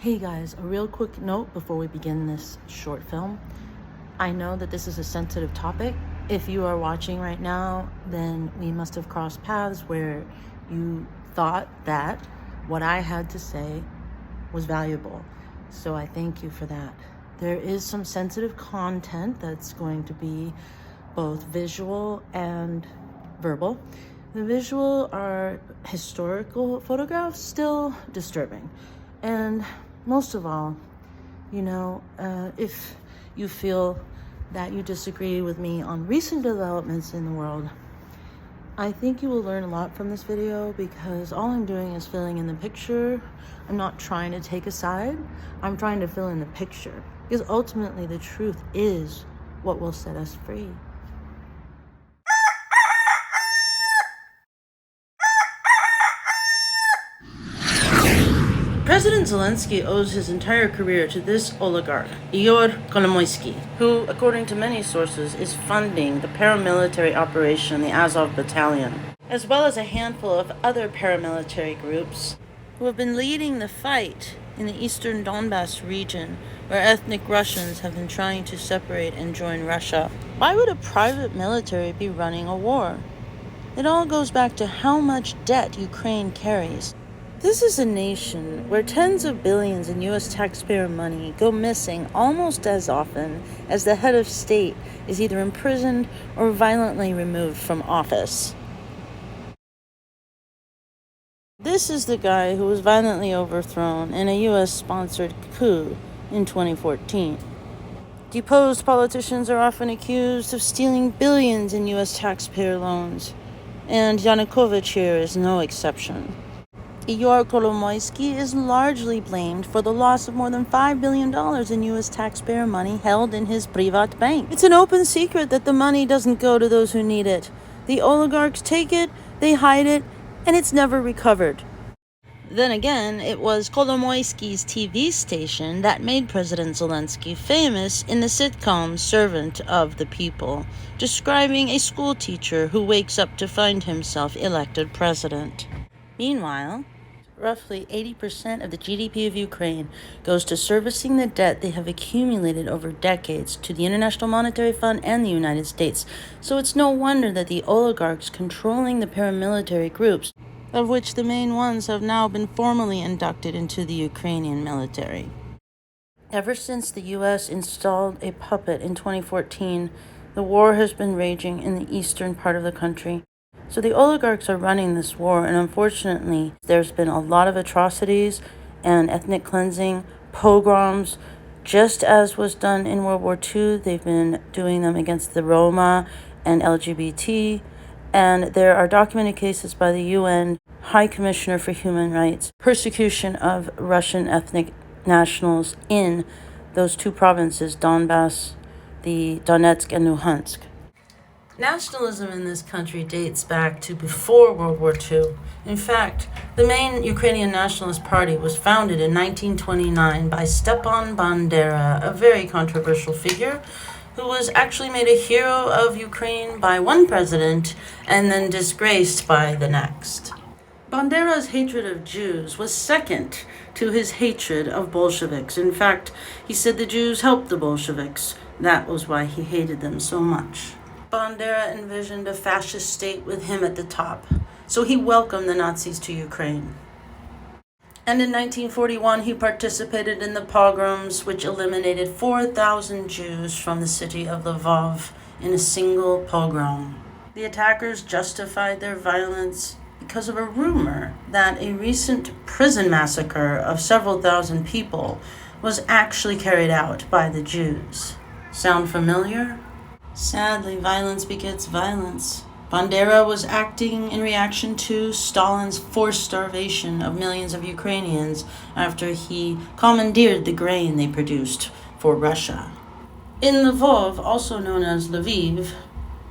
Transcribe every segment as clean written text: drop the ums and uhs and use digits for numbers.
Hey guys, a real quick note before we begin this short film. I know that this is a sensitive topic. If you are watching right now, then we must have crossed paths where you thought that what I had to say was valuable. So I thank you for that. There is some sensitive content that's going to be both visual and verbal. The visual are historical photographs, still disturbing. And most of all, if you feel that you disagree with me on recent developments in the world, I think you will learn a lot from this video because all I'm doing is filling in the picture. I'm not trying to take a side. I'm trying to fill in the picture because ultimately the truth is what will set us free. President Zelensky owes his entire career to this oligarch, Igor Kolomoisky, who, according to many sources, is funding the paramilitary operation, the Azov Battalion, as well as a handful of other paramilitary groups who have been leading the fight in the eastern Donbass region, where ethnic Russians have been trying to separate and join Russia. Why would a private military be running a war? It all goes back to how much debt Ukraine carries. This is a nation where tens of billions in U.S. taxpayer money go missing almost as often as the head of state is either imprisoned or violently removed from office. This is the guy who was violently overthrown in a U.S.-sponsored coup in 2014. Deposed politicians are often accused of stealing billions in U.S. taxpayer loans, and Yanukovych here is no exception. Igor Kolomoisky is largely blamed for the loss of more than $5 billion in U.S. taxpayer money held in his Privat bank. It's an open secret that the money doesn't go to those who need it. The oligarchs take it, they hide it, and it's never recovered. Then again, it was Kolomoisky's TV station that made President Zelensky famous in the sitcom Servant of the People, describing a school teacher who wakes up to find himself elected president. Meanwhile, roughly 80% of the GDP of Ukraine goes to servicing the debt they have accumulated over decades to the International Monetary Fund and the United States. So it's no wonder that the oligarchs controlling the paramilitary groups, of which the main ones have now been formally inducted into the Ukrainian military. Ever since the U.S. installed a puppet in 2014, the war has been raging in the eastern part of the country. So the oligarchs are running this war, and unfortunately, there's been a lot of atrocities and ethnic cleansing, pogroms, just as was done in World War II. They've been doing them against the Roma and LGBT, and there are documented cases by the UN High Commissioner for Human Rights, persecution of Russian ethnic nationals in those two provinces, Donbass, the Donetsk and Luhansk. Nationalism in this country dates back to before World War II. In fact, the main Ukrainian Nationalist Party was founded in 1929 by Stepan Bandera, a very controversial figure who was actually made a hero of Ukraine by one president and then disgraced by the next. Bandera's hatred of Jews was second to his hatred of Bolsheviks. In fact, he said the Jews helped the Bolsheviks. That was why he hated them so much. Bandera envisioned a fascist state with him at the top, so he welcomed the Nazis to Ukraine. And in 1941, he participated in the pogroms, which eliminated 4,000 Jews from the city of Lvov in a single pogrom. The attackers justified their violence because of a rumor that a recent prison massacre of several thousand people was actually carried out by the Jews. Sound familiar? Sadly, violence begets violence. Bandera was acting in reaction to Stalin's forced starvation of millions of Ukrainians after he commandeered the grain they produced for Russia. In Lvov, also known as Lviv,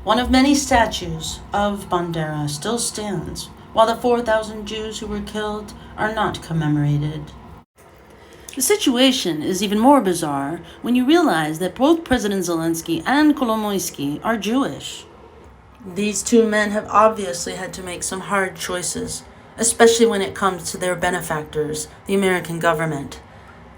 one of many statues of Bandera still stands, while the 4,000 Jews who were killed are not commemorated. The situation is even more bizarre when you realize that both President Zelensky and Kolomoisky are Jewish. These two men have obviously had to make some hard choices, especially when it comes to their benefactors, the American government.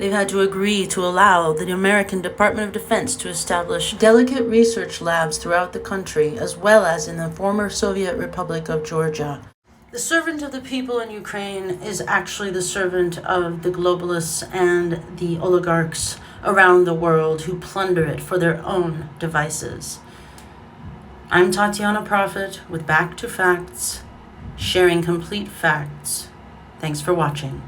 They've had to agree to allow the American Department of Defense to establish delicate research labs throughout the country, as well as in the former Soviet Republic of Georgia. The servant of the people in Ukraine is actually the servant of the globalists and the oligarchs around the world who plunder it for their own devices. I'm Tatiana Prophet with Back to Facts, sharing complete facts. Thanks for watching.